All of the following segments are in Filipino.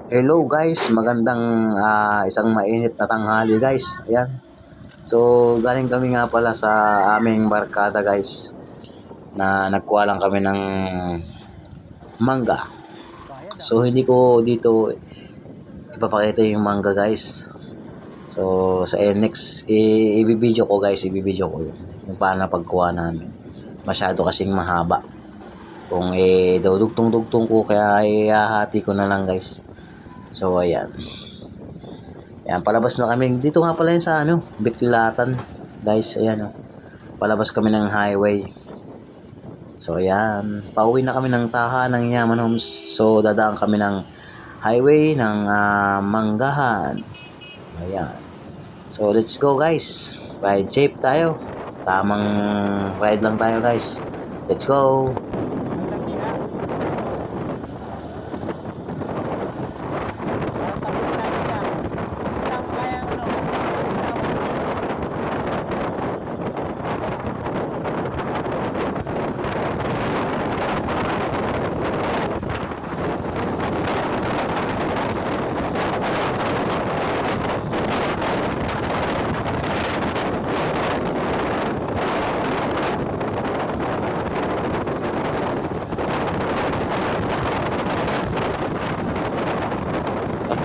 Hello guys, magandang isang mainit na tanghali guys. Ayan. So, galing kami nga pala sa aming barkada guys na nagkuha lang kami ng mangga. So, hindi ko dito ipapakita yung mangga guys. So, sa next i-video ko guys, i-video ko yung paano pagkuha namin. Masyado kasing mahaba. Kung dugtong-dugtong ko kaya ihahati ko na lang guys. So, ayan. Ayan, palabas na kami. Dito nga pala yun sa Biklatan. Guys, ayan o. Palabas kami ng highway. So, ayan. Pauwi na kami ng tahanan ng Yaman Homes. So, dadaan kami ng highway ng Manggahan. Ayan. So, let's go guys. Ride safe tayo. Tamang ride lang tayo guys. Let's go.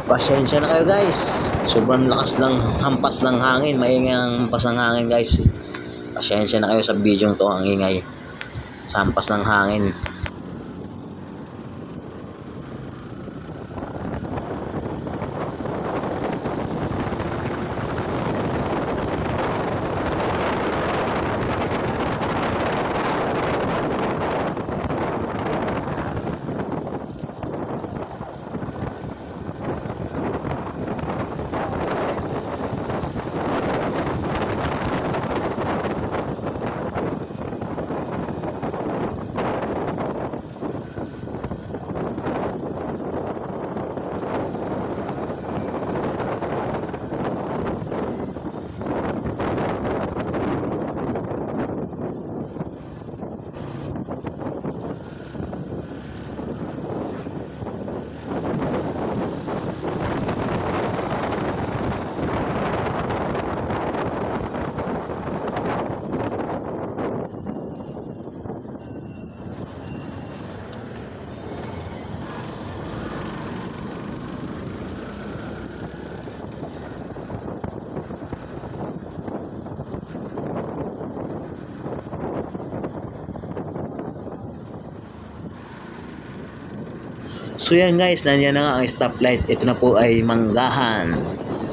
Pasensya na kayo guys. Sobrang lakas ng hampas ng hangin. Maingay ang hampas ng hangin guys. Pasensya na kayo sa video to, ang ingay sa hampas ng hangin. So yan guys, nandiyan na nga ang stoplight. Ito na po ay Manggahan.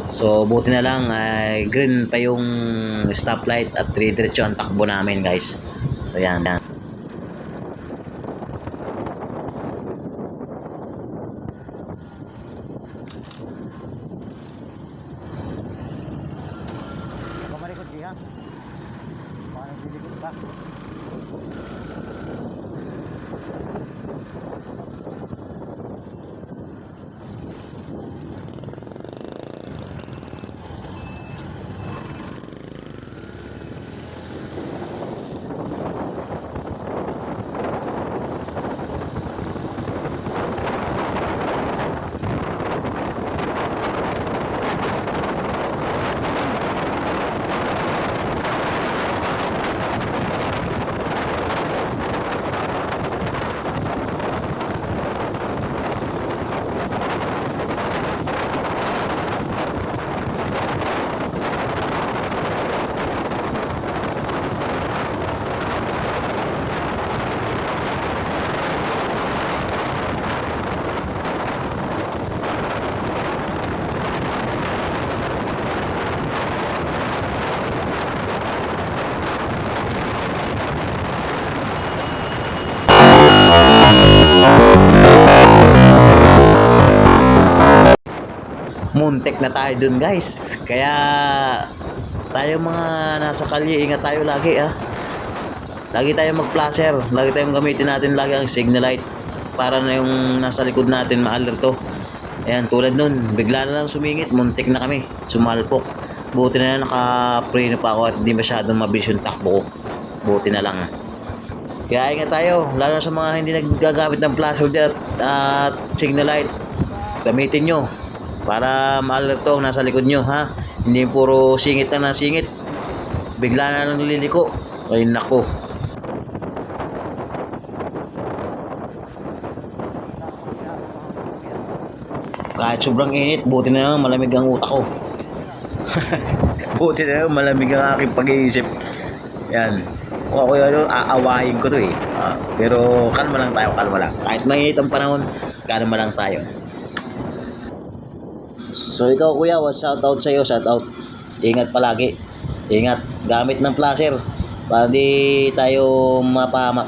So buti na lang ay green pa yung stoplight at diretso ang takbo namin guys. So yan. Pamarikot diha. Paano dilikot ba? Muntik na tayo dun guys. Kaya tayo mga nasa kalye, ingat tayo lagi Lagi tayong mag-flasher. Lagi tayong gamitin natin lagi ang signal light para na yung nasa likod natin ma-alerto. Ayan, tulad nun, bigla na lang sumingit, muntik na kami, sumalpok. Buti na lang naka-preno pa ako at hindi masyadong mabilis yung takbo ko. Buti na lang. Kaya ingat tayo, lalo na sa mga hindi nagagamit ng flasher dyan at signal light. gamitin nyo para ma-alerto ang nasa likod nyo, ha? Hindi puro singit na singit, bigla na lang nililiko. Ay nako, kahit sobrang init, buti na lang malamig ang utak ko. Buti na lang malamig ang aking pag-iisip. Yan. Kung ako yun, aawahin ko to eh. Pero kalma lang tayo, kalma lang. Kahit mainit ang panahon, kalma lang tayo. So ikaw kuya, shout out sa'yo, shout out. Ingat palagi. Ingat, gamit ng flasher para di tayo mapahamak.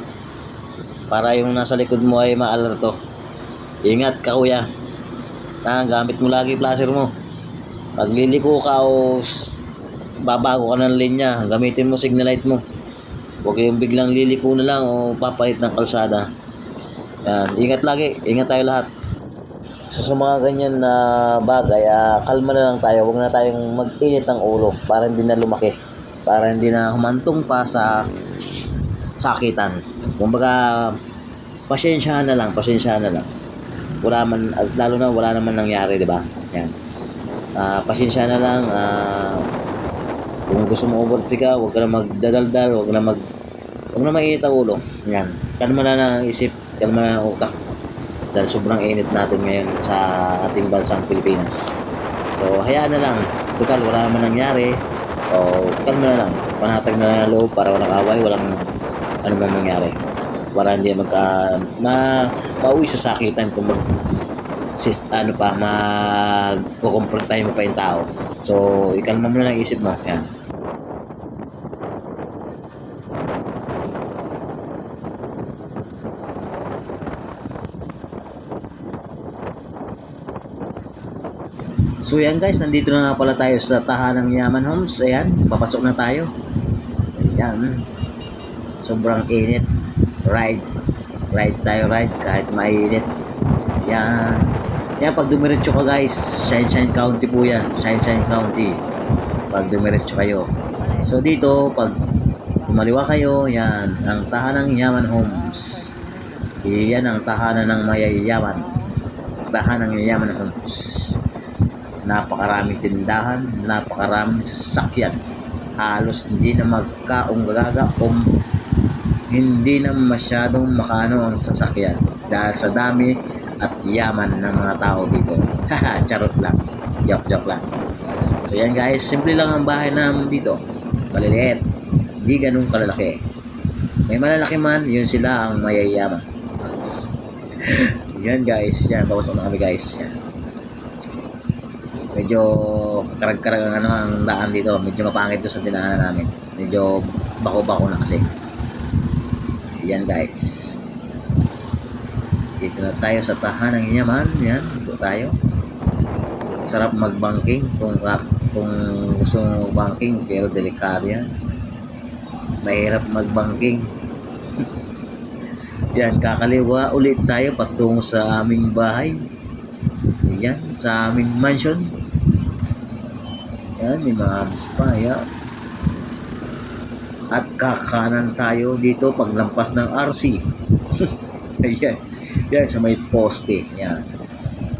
Para yung nasa likod mo ay maalerto. Ingat ka kuya. Gamit mo lagi flasher mo. Pag liliko ka o babago ka ng linya, gamitin mo signal light mo. Huwag yung biglang liliko na lang o papalit ng kalsada. Yan, ingat lagi, ingat tayo lahat. So, sa mga ganyan na bagay, kalma na lang tayo. Huwag na tayong mag-init ng ulo para hindi na lumaki. Para hindi na humantong pa sa sakitan. Kumbaga, pasensyahan na lang, pasensyahan na lang. Wala man, lalo na wala naman nangyari, di ba? Yan. Pasensya na lang. Kung gusto mo overtake ka, huwag ka na magdadaldal, huwag na mainit ang ulo. Yan. Kalma na ang isip, kalma na ang utak. Dahil sobrang init natin ngayon sa ating bansang Pilipinas. So, hayaan na lang. Total, wala naman nangyari. O, kalma na lang. Panatag na lang ang loob para walang away, walang ano bang mangyari. Para hindi mauwi sa sakitan kung magkukomfront tayo mo pa yung tao. So, ikalma mo na lang isip mo. Yan. So yan guys, nandito na nga pala tayo sa Tahanang Yaman Homes. Ayan, papasok na tayo. Ayan. Sobrang init. Ride tayo kahit mainit. Yan. Yan, pag dumiretso ka guys, Sunshine County po yan. Sunshine County. Pag dumiretso kayo. So dito, pag kumaliwa kayo, yan, ang Tahanang Yaman Homes. Yan ang tahanan ng mayayaman. Tahanang Yaman Homes. Napakaraming tindahan, napakaraming sasakyan. Halos hindi na magkaunggagaga o hindi na masyadong makano ang sasakyan dahil sa dami at yaman ng mga tao dito. Charot lang. Joke lang. So yan guys, simple lang ang bahay namin dito. Maliliit. Di ganun kalalaki. May malalaki man, yun sila ang mayayaman. Yan guys, yan. Papasok na kami guys. Yan. Medyo karag-karag ang daan dito. Medyo mapangit doon sa dinaanan namin. Medyo bako-bako na kasi. Yan guys. Dito na tayo sa Tahanang Yaman. Yan, dito tayo. Sarap mag-banking kung gusto mo mag-banking, pero delikado yan. Mahirap mag-banking. Yan, kakaliwa ulit tayo patungo sa aming bahay. Yan, sa aming mansion. Yan, may mga spa, yan. At kakanan tayo dito paglampas ng RC. Ayan. Yan, sa may poste. Yan.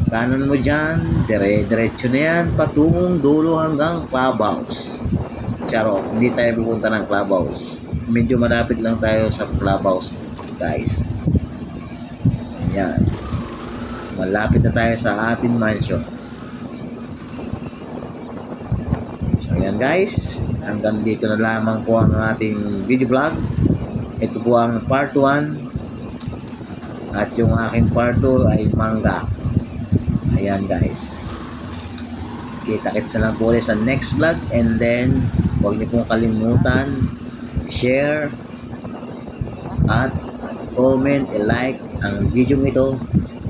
Kanan mo dyan, diretso na yan, patungong dulo hanggang Clubhouse. Charot, hindi tayo pupunta ng Clubhouse. Medyo malapit lang tayo sa Clubhouse, guys. Yan. Malapit na tayo sa ating mansion. So yan guys, hanggang dito na lamang po ang ating video vlog. Ito po ang part 1 at yung aking part 2 ay manga. Ayan guys, kita-kits na lang po ulit sa next vlog. And then huwag niyo pong kalimutan share at comment, i-like ang video ito.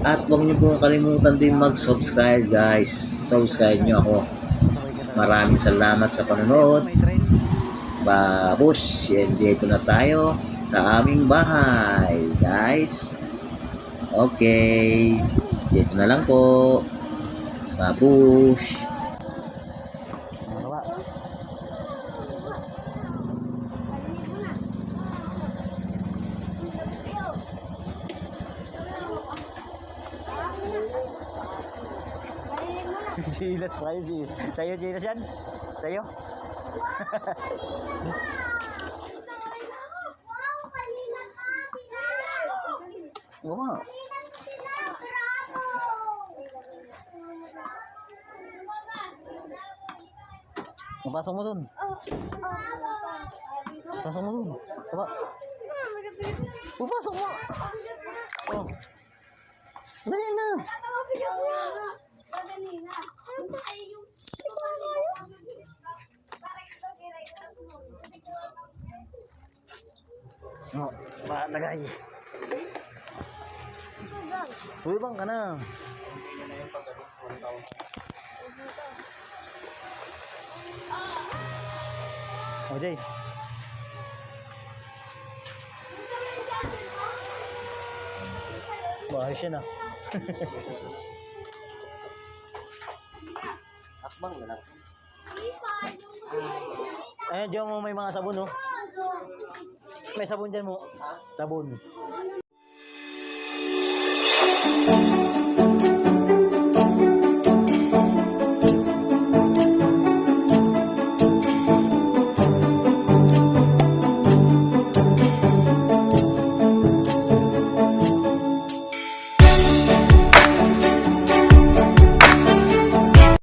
At huwag niyo pong kalimutan din mag-subscribe guys. Subscribe niyo ako. Maraming salamat sa panonood. Babush, and dito na tayo sa aming bahay guys. Okay, dito na lang po. Babush. Chilas pa yun. Sa'yo, chilas yan? Sa'yo? Wow, kanina pa, pinalo! Oo nga. Kanina pa pinalo! Napasok mo dun. Pasok mo dun. Taba. Pupasok mo. Oh. Dali na. Oh, lagay. Uy, bang ka na. Oh, Jay. Bahaya siya na. Akbang na lang. Ayan, diyan mo may mga sabon, oh. May sabon dyan mo. Sabon.